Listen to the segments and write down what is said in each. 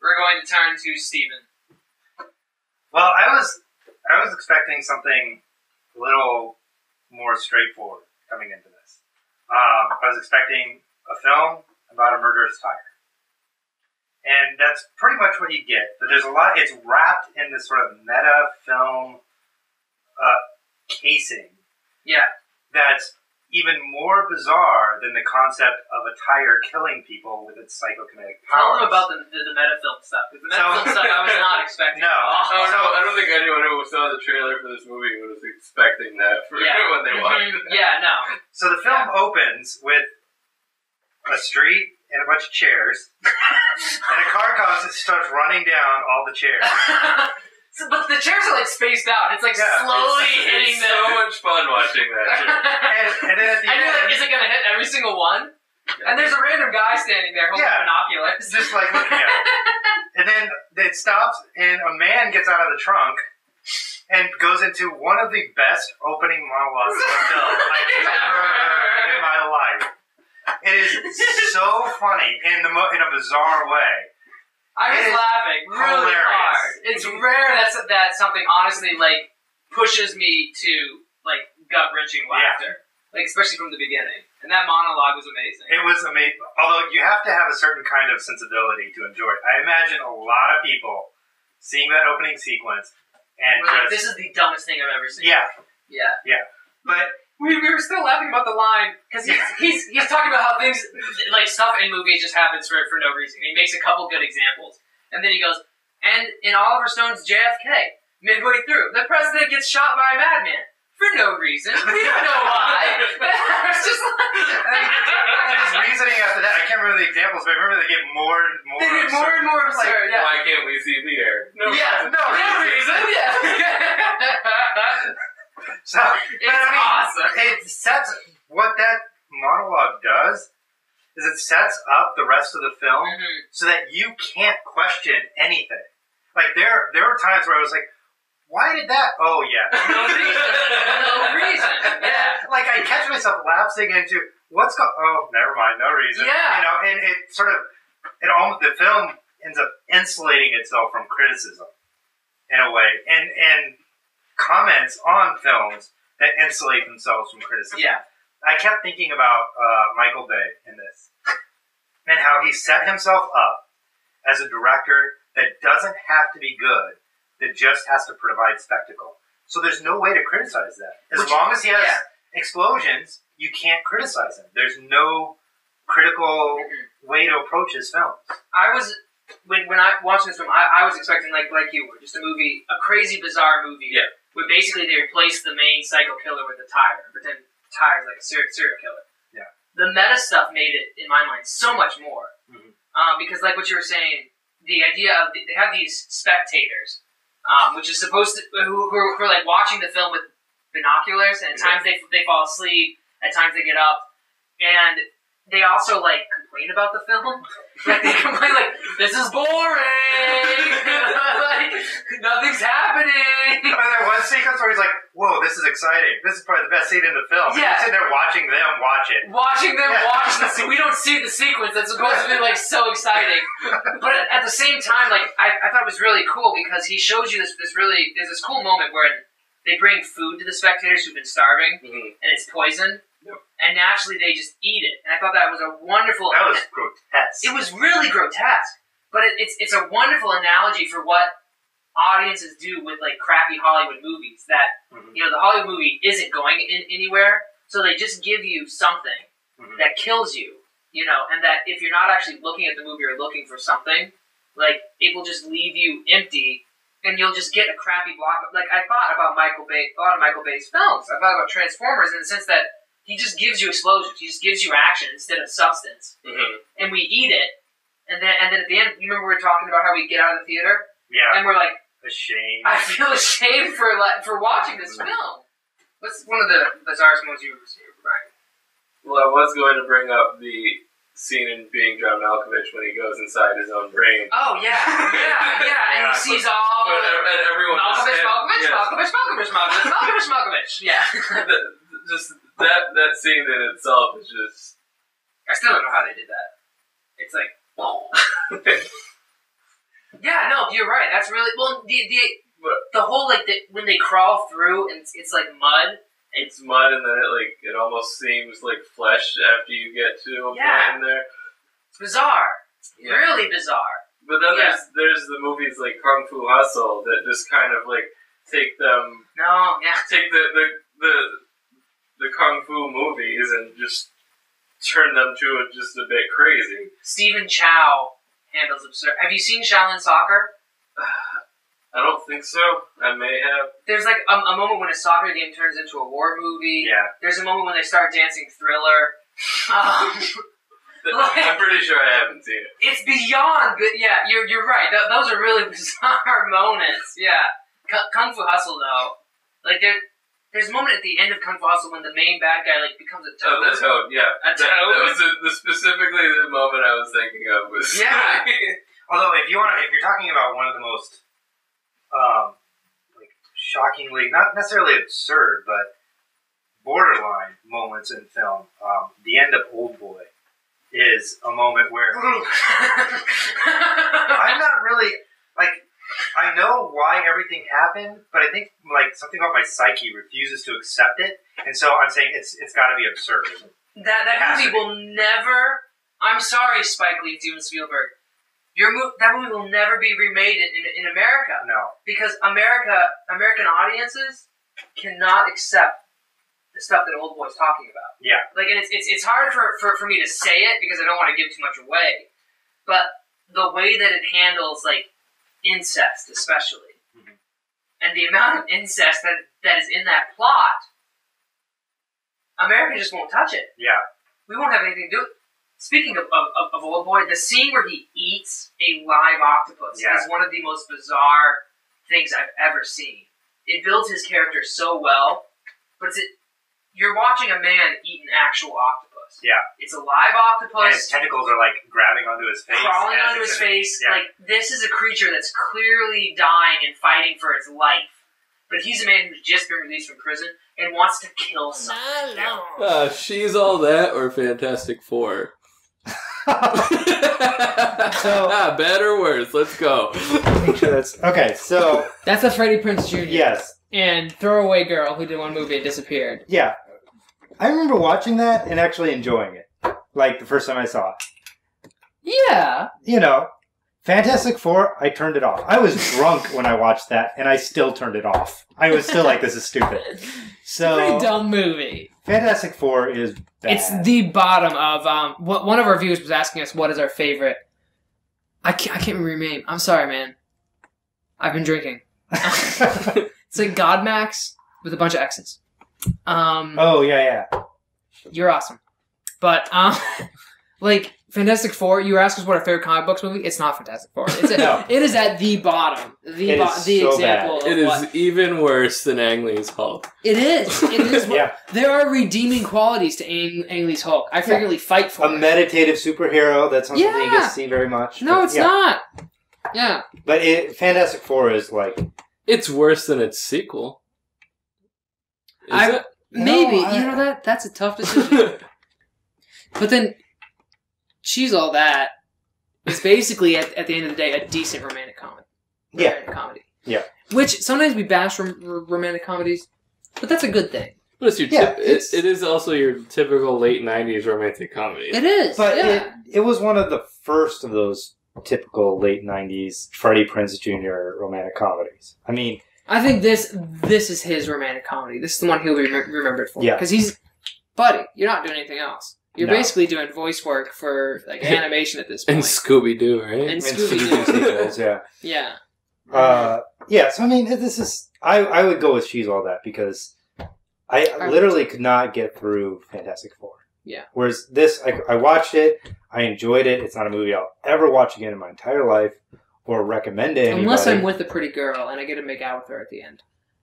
we're going to turn to Steven. Well, I was expecting something a little more straightforward coming into this. I was expecting a film about a murderous tiger. And that's pretty much what you get. But there's a lot, it's wrapped in this sort of meta film casing. Yeah. That's even more bizarre than the concept of a tiger killing people with its psychokinetic powers. Tell them about the meta film stuff, because the meta film stuff I was not expecting. No. Oh, no, I don't think anyone who saw the trailer for this movie was expecting that when they watched it. Yeah, no. So the film opens with a street and a bunch of chairs, and a car comes and starts running down all the chairs. But the chairs are like spaced out. It's like slowly hitting them. It's so much fun watching that. and then at the end, like, is it going to hit every single one? And there's a random guy standing there holding binoculars. Just like looking at it. And then it stops, and a man gets out of the trunk and goes into one of the best opening monologues of the film I've ever heard in my life. It is so funny in a bizarre way. I was laughing really hard. It's rare that something honestly like pushes me to like gut wrenching laughter, like especially from the beginning. And that monologue was amazing. It was amazing. Although you have to have a certain kind of sensibility to enjoy it. I imagine a lot of people seeing that opening sequence and like, this is the dumbest thing I've ever seen. Yeah. But we were still laughing about the line because he's talking about how things like stuff in movies just happens for no reason. He makes a couple good examples, and then he goes, "And in Oliver Stone's JFK, midway through, the president gets shot by a madman for no reason. We don't know why." It's just like and his reasoning after that. I can't remember the exampps, but I remember they get more and more. They get more and more absurd. Like, why can't we see the air? No reason. So it's awesome. It sets what that monologue does is it sets up the rest of the film so that you can't question anything. Like there were times where I was like, why did that? Oh yeah, no reason. Yeah, like I catch myself lapsing into what's going. Oh, never mind, no reason. Yeah, you know, and it sort of the film ends up insulating itself from criticism in a way, and comments on films that insulate themselves from criticism. Yeah. I kept thinking about Michael Bay in this and how he set himself up as a director that doesn't have to be good, that just has to provide spectacle. So there's no way to criticize that. As long as he has explosions, you can't criticize him. There's no critical way to approach his films. I was... When I watched this film, I was expecting, like you were, just a movie, a crazy, bizarre movie. Yeah. Where basically they replaced the main psycho killer with a tiger, and pretend the tiger's like a serial killer. Yeah. The meta stuff made it, in my mind, so much more. Because like what you were saying, the idea of, they have these spectators, which is supposed to, who are like watching the film with binoculars, and at times they fall asleep, at times they get up, and they also like complain about the film. Like they complain like, this is boring. Like nothing's happening. And there was sequence where he's like, whoa, this is exciting. This is probably the best scene in the film. Yeah. He's sitting there watching them watch it. Watching them watch the scene. We don't see the sequence that's supposed to be like so exciting. But at the same time, like I thought it was really cool because he shows you there's this cool moment where they bring food to the spectators who've been starving and it's poison. And naturally, they just eat it. And I thought that was a wonderful... That was grotesque. It was really grotesque. But it's a wonderful analogy for what audiences do with, like, crappy Hollywood movies. That, you know, the Hollywood movie isn't going anywhere, so they just give you something that kills you, you know, and that if you're not actually looking at the movie or looking for something, like, it will just leave you empty, and you'll just get a crappy block. Like, I thought about a lot of Michael Bay's films. I thought about Transformers in the sense that he just gives you explosions. He just gives you action instead of substance. And we eat it. And then at the end, you remember we were talking about how we get out of the theater? Yeah. And we're like... Ashamed. I feel ashamed for watching this film. What's one of the bizarrest moments you've ever seen, Brian? Well, I was going to bring up the scene in Being John Malkovich when he goes inside his own brain. Oh, yeah. And he sees all... And everyone... Malkovich. Yeah. Just... That scene in itself is just... I still don't know how they did that. It's like... No, you're right. That's really well. The whole when they crawl through and it's like mud. It's mud, and then it almost seems like flesh after you get to a point in there. It's bizarre. Yeah. Really bizarre. But then there's the movies like Kung Fu Hustle that just kind of take them. Take the Kung Fu movies and just turn them to just a bit crazy. Stephen Chow handles absurd. Have you seen Shaolin Soccer? I don't think so. I may have. There's like a moment when a soccer game turns into a war movie. Yeah. There's a moment when they start dancing Thriller. I'm pretty sure I haven't seen it. It's beyond good. Yeah, you're right. Those are really bizarre moments. Yeah. Kung Fu Hustle, though. There's a moment at the end of Kung Fu Hustle when the main bad guy becomes a toad. Oh, the toad, yeah. A toad? That was specifically the moment I was thinking of. Yeah. Although, if you're talking about one of the most shockingly, not necessarily absurd, but borderline moments in film, the end of Old Boy is a moment where I'm not really I know why everything happened, but I think something about my psyche refuses to accept it, and so I'm saying it's got to be absurd. That movie will never. I'm sorry, Spike Lee, Steven Spielberg. That movie will never be remade in America. No. Because American audiences cannot accept the stuff that Old Boy's talking about. Yeah. And it's hard for me to say it because I don't want to give too much away. But the way that it handles, incest, especially, and the amount of incest that is in that plot, America just won't touch it. Yeah. We won't have anything to do with it. Speaking of Old Boy, the scene where he eats a live octopus is one of the most bizarre things I've ever seen. It builds his character so well, but you're watching a man eat an actual octopus. Yeah. It's a live octopus. And his tentacles are grabbing onto his face. Crawling onto his face. Yeah. This is a creature that's clearly dying and fighting for its life. But he's a man who's just been released from prison and wants to kill someone. She's All That or Fantastic Four? Bad or worse? Let's go. Make sure that's okay. So that's a Freddie Prinze Jr. Yes, and Throwaway Girl who did one movie and disappeared. Yeah, I remember watching that and actually enjoying it. The first time I saw it. Yeah. Fantastic Four. I turned it off. I was drunk when I watched that, and I still turned it off. I was still like, "This is stupid." So pretty dumb movie. Fantastic Four is bad. It's the bottom of one of our viewers was asking us what is our favorite. I can't remember your name. I'm sorry, man. I've been drinking. It's like Godmax with a bunch of X's. Oh yeah. You're awesome. But Fantastic Four, you were asking us what our favorite comic books movie. It's not Fantastic Four. It is at the bottom. The example. It is even worse than Ang Lee's Hulk. It is. It is. Yeah. There are redeeming qualities to Ang Lee's Hulk. I frequently fight for a meditative superhero. That's not something you get to see very much. No, it's not. Yeah. But Fantastic Four is it's worse than its sequel. Is it? Maybe. That's a tough decision. But then She's All That is basically, at the end of the day, a decent romantic comedy. Yeah. Which, sometimes we bash romantic comedies, but that's a good thing. But it's it is also your typical late 90s romantic comedy. It is, but it was one of the first of those typical late 90s Freddie Prinze Jr. romantic comedies. I mean, I think this is his romantic comedy. This is the one he'll be remembered for. Yeah. Because buddy, you're not doing anything else. You're basically doing voice work for animation at this point. And Scooby-Doo, right? And Scooby-Doo sequels, yeah. Yeah. So I mean, this is I would go with She's All That because I literally could not get through Fantastic Four. Yeah. Whereas this, I watched it, I enjoyed it. It's not a movie I'll ever watch again in my entire life or recommend to anybody. Unless I'm with a pretty girl and I get to make out with her at the end.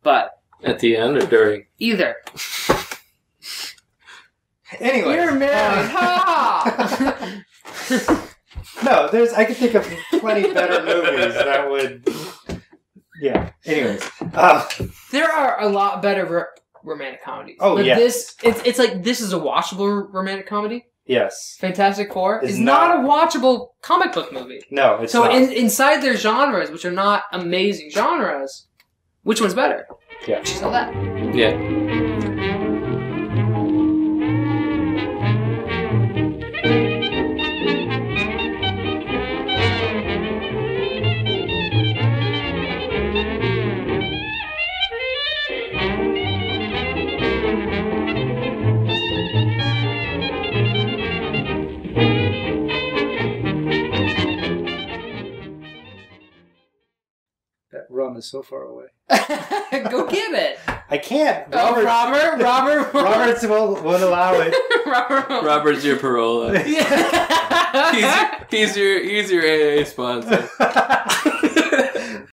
But at the end or during? Either. Anyway, you're married. No, I can think of plenty better movies that would. Yeah. Anyways, there are a lot better romantic comedies. Oh, but yeah. It's like this is a watchable romantic comedy. Yes. Fantastic Four is not a watchable comic book movie. No, it's so not. Inside their genres, which are not amazing genres, which one's better? Yeah. So that. Yeah. That rum is so far away. Go get it. I can't. Robert. Roberts won't allow it. Robert's your parole. Yeah. He's your AA sponsor.